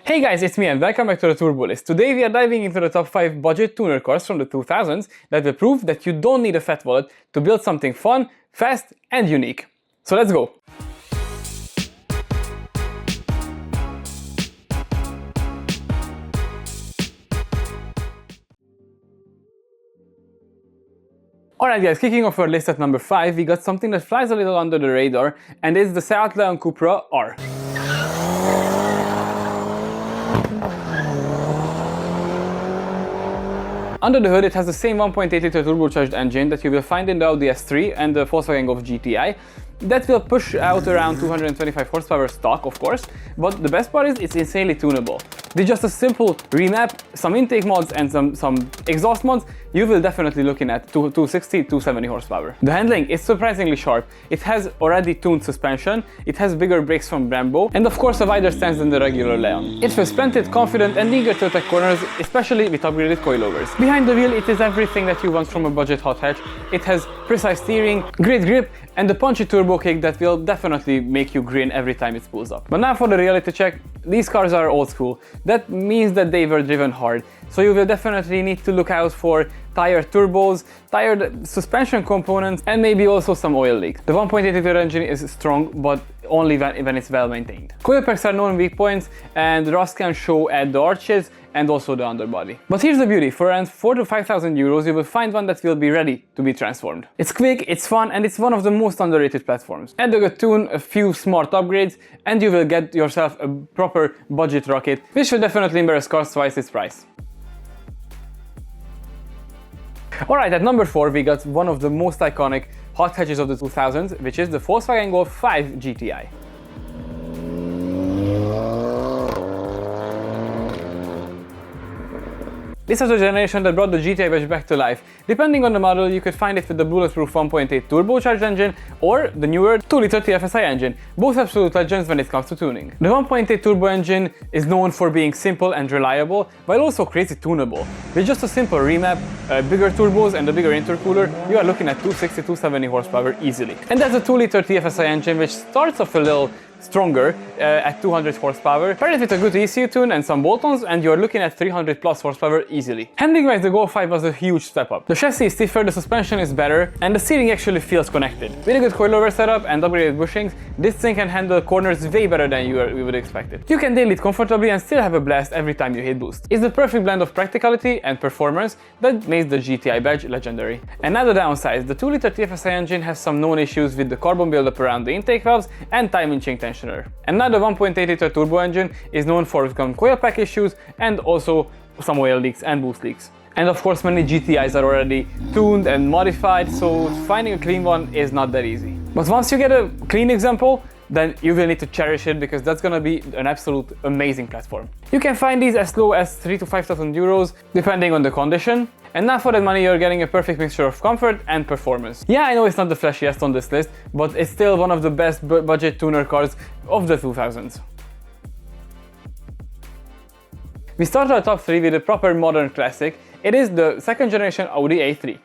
Hey guys, it's me and welcome back to the Turbo List. Today we are diving into the top 5 budget tuner cars from the 2000s that will prove that you don't need a fat wallet to build something fun, fast and unique. So let's go! Alright guys, kicking off our list at number 5, we got something that flies a little under the radar, and it's the Seat Leon Cupra R. Under the hood, it has the same 1.8-liter turbocharged engine that you will find in the Audi A3 and the Volkswagen Golf GTI. That will push out around 225 horsepower stock, of course, but the best part is it's insanely tunable. With just a simple remap, some intake mods and some exhaust mods, you will definitely looking at 260, 270 horsepower. The handling is surprisingly sharp. It has already tuned suspension, it has bigger brakes from Brembo, and of course a wider stance than the regular Leon. It feels planted, confident and eager to attack corners, especially with upgraded coilovers. Behind the wheel, it is everything that you want from a budget hot hatch. It has precise steering, great grip, and the punchy turbo kick that will definitely make you grin every time it spools up. But now for the reality check. These cars are old school. That means that they were driven hard. So you will definitely need to look out for tired turbos, tired suspension components, and maybe also some oil leaks. The 1.8-liter engine is strong, but only when it's well maintained. Coil packs are known weak points, and rust can show at the arches and also the underbody. But here's the beauty, for around 4,000 to 5,000 euros you will find one that will be ready to be transformed. It's quick, it's fun, and it's one of the most underrated platforms. Add a good tune, a few smart upgrades, and you will get yourself a proper budget rocket, which will definitely embarrass cars twice its price. Alright, at number 4 we got one of the most iconic hot hatches of the 2000s, which is the Volkswagen Golf V GTI. This was the generation that brought the GTI badge back to life. Depending on the model, you could find it with the bulletproof 1.8 turbocharged engine or the newer 2-liter TFSi engine, both absolute legends when it comes to tuning. The 1.8 turbo engine is known for being simple and reliable, while also crazy tunable. With just a simple remap, bigger turbos and a bigger intercooler, you are looking at 260-270 horsepower easily. And that's a 2-liter TFSi engine which starts off a little stronger at 200 horsepower. Pair it with a good ECU tune and some bolt-ons and you're looking at 300 plus horsepower easily. Handling-wise, the Golf V was a huge step up. The chassis is stiffer, the suspension is better, and the steering actually feels connected. With a good coilover setup and upgraded bushings, this thing can handle corners way better than you would expect it. You can daily it comfortably and still have a blast every time you hit boost. It's the perfect blend of practicality and performance that makes the GTI badge legendary. And now the downsides. The 2-liter TFSi engine has some known issues with the carbon buildup around the intake valves and timing chain tensioner. And now the 1.8-liter turbo engine is known for some coil pack issues and also some oil leaks and boost leaks. And of course many GTIs are already tuned and modified, so finding a clean one is not that easy. But once you get a clean example, then you will need to cherish it because that's gonna be an absolute amazing platform. You can find these as low as 3,000 to 5,000 euros depending on the condition. And now for that money you're getting a perfect mixture of comfort and performance. Yeah, I know it's not the flashiest on this list, but it's still one of the best budget tuner cars of the 2000s. We start our top 3 with a proper modern classic. It is the second generation Audi A3.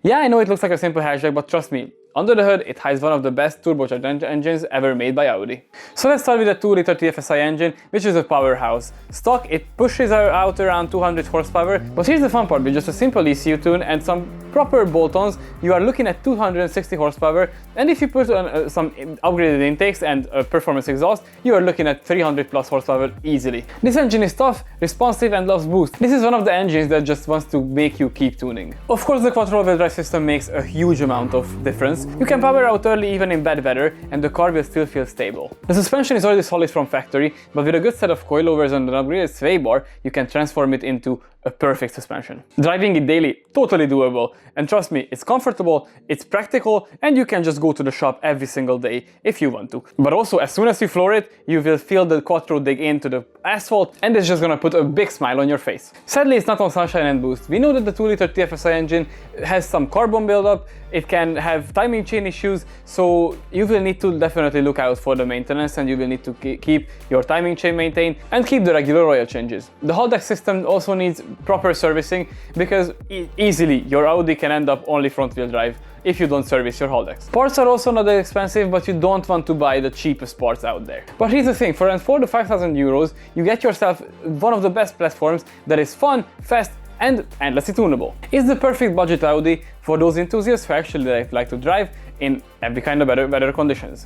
Yeah, I know it looks like a simple hatchback, but trust me, under the hood, it hides one of the best turbocharged engines ever made by Audi. So let's start with the 2-liter TFSi engine, which is a powerhouse. Stock, it pushes out around 200 horsepower, but here's the fun part, with just a simple ECU tune and some proper bolt-ons, you are looking at 260 horsepower, and if you put on some upgraded intakes and a performance exhaust, you are looking at 300 plus horsepower easily. This engine is tough, responsive and loves boost. This is one of the engines that just wants to make you keep tuning. Of course, the quattro-wheel drive system makes a huge amount of difference. You can power out early even in bad weather and the car will still feel stable. The suspension is already solid from factory, but with a good set of coilovers and an upgraded sway bar, you can transform it into a perfect suspension. Driving it daily, totally doable. And trust me, it's comfortable, it's practical, and you can just go to the shop every single day if you want to. But also, as soon as you floor it, you will feel the quattro dig into the asphalt, and it's just gonna put a big smile on your face. Sadly, it's not on sunshine and boost. We know that the 2-liter TFSi engine has some carbon buildup, it can have timing chain issues, so you will need to definitely look out for the maintenance and you will need to keep your timing chain maintained and keep the regular oil changes. The hot deck system also needs proper servicing because easily your Audi Audi can end up only front-wheel drive if you don't service your Haldex. Parts are also not that expensive, but you don't want to buy the cheapest parts out there. But here's the thing, for around 4 to 5,000 euros, you get yourself one of the best platforms that is fun, fast, and endlessly tunable. It's the perfect budget Audi for those enthusiasts who actually like to drive in every kind of weather conditions.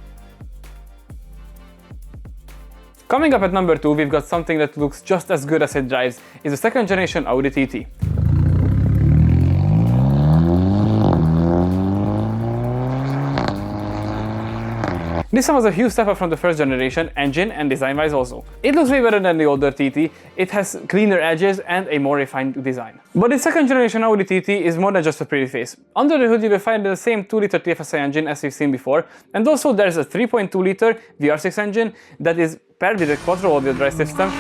Coming up at number 2, we've got something that looks just as good as it drives. It's the second generation Audi TT. This one was a huge step up from the first generation, engine and design-wise also. It looks way better than the older TT, it has cleaner edges and a more refined design. But the second generation Audi TT is more than just a pretty face. Under the hood you will find the same 2-liter TFSi engine as we've seen before, and also there's a 3.2-liter VR6 engine that is paired with a quattro all-wheel drive system.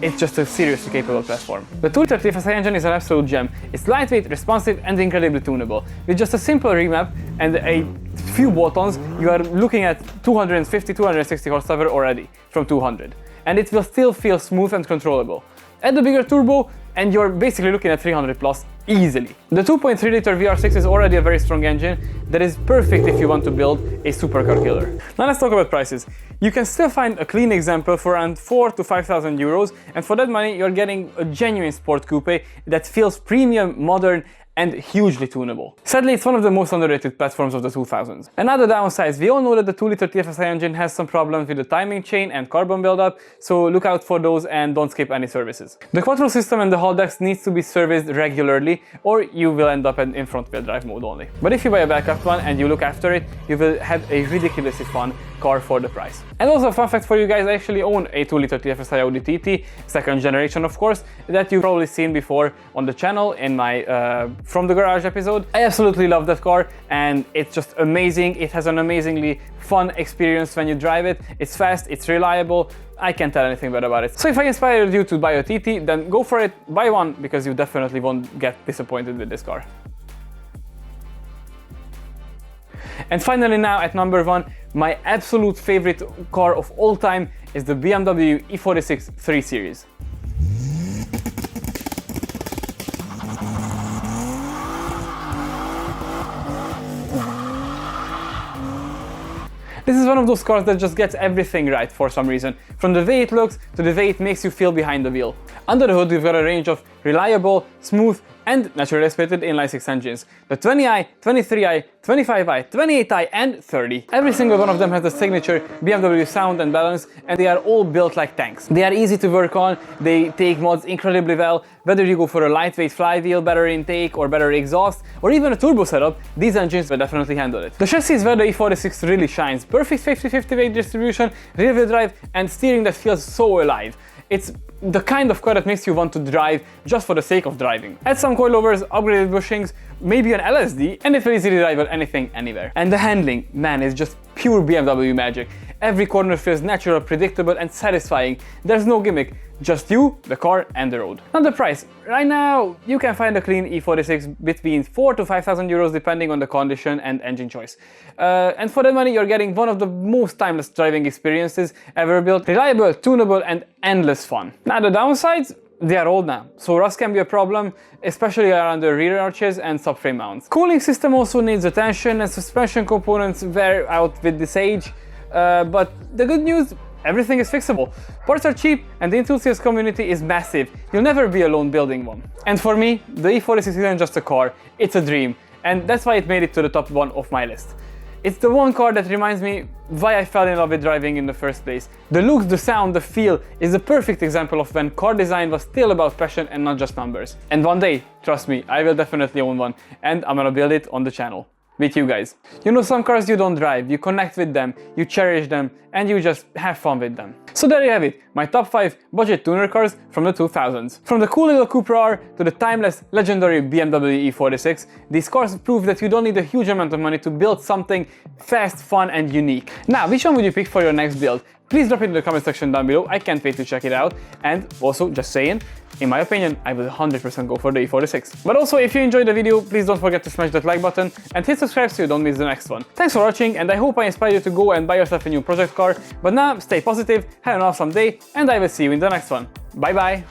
It's just a seriously capable platform. The 2-liter TFSi engine is an absolute gem. It's lightweight, responsive and incredibly tunable. With just a simple remap and a few buttons, you are looking at 250-260 horsepower already from 200. And it will still feel smooth and controllable. Add the bigger turbo and you're basically looking at 300 plus easily. The 2.3-liter VR6 is already a very strong engine that is perfect if you want to build a supercar killer. Now let's talk about prices. You can still find a clean example for around 4 to 5,000 euros, and for that money you're getting a genuine sport coupe that feels premium, modern and hugely tunable. Sadly, it's one of the most underrated platforms of the 2000s. Another downside, we all know that the 2-liter TFSi engine has some problems with the timing chain and carbon buildup, so look out for those and don't skip any services. The quattro system and the Haldex needs to be serviced regularly or you will end up in front-wheel drive mode only. But if you buy a backup one and you look after it, you will have a ridiculously fun car for the price. And also a fun fact for you guys, I actually own a 2-liter TFSi Audi TT, second generation of course, that you've probably seen before on the channel in my From the Garage episode. I absolutely love that car and it's just amazing. It has an amazingly fun experience when you drive it. It's fast, it's reliable. I can't tell anything bad about it. So if I inspired you to buy a TT, then go for it, buy one, because you definitely won't get disappointed with this car. And finally now at number 1, my absolute favorite car of all time is the BMW E46 3 Series. This is one of those cars that just gets everything right for some reason, from the way it looks to the way it makes you feel behind the wheel. Under the hood we've got a range of reliable, smooth and naturally aspirated inline-6 engines. The 20i, 23i, 25i, 28i and 30. Every single one of them has the signature BMW sound and balance, and they are all built like tanks. They are easy to work on, they take mods incredibly well. Whether you go for a lightweight flywheel, better intake or better exhaust, or even a turbo setup, these engines will definitely handle it. The chassis is where the E46 really shines. Perfect 50-50 weight distribution, rear-wheel drive and steering that feels so alive. It's the kind of car that makes you want to drive just for the sake of driving. Add some coilovers, upgraded bushings, maybe an LSD, and it will easily rival anything, anywhere. And the handling, man, is just pure BMW magic. Every corner feels natural, predictable and satisfying. There's no gimmick, just you, the car and the road. Now the price. Right now, you can find a clean E46 between 4 to 5,000 euros depending on the condition and engine choice. And for that money, you're getting one of the most timeless driving experiences ever built. Reliable, tunable and endless fun. Now the downsides, they are old now, so rust can be a problem, especially around the rear arches and subframe mounts. Cooling system also needs attention and suspension components wear out with this age. But the good news, everything is fixable. Parts are cheap and the enthusiast community is massive. You'll never be alone building one. And for me, the E46 isn't just a car, it's a dream. And that's why it made it to the top 1 of my list. It's the one car that reminds me why I fell in love with driving in the first place. The looks, the sound, the feel is a perfect example of when car design was still about passion and not just numbers. And one day, trust me, I will definitely own one and I'm gonna build it on the channel. With you guys. You know, some cars you don't drive, you connect with them, you cherish them, and you just have fun with them. So there you have it, my top 5 budget tuner cars from the 2000s. From the cool little Cupra R to the timeless, legendary BMW E46, these cars prove that you don't need a huge amount of money to build something fast, fun, and unique. Now, which one would you pick for your next build? Please drop it in the comment section down below, I can't wait to check it out. And also, just saying, in my opinion, I will 100% go for the E46. But also, if you enjoyed the video, please don't forget to smash that like button and hit subscribe so you don't miss the next one. Thanks for watching, and I hope I inspired you to go and buy yourself a new project car. But now, stay positive, have an awesome day, and I will see you in the next one. Bye bye!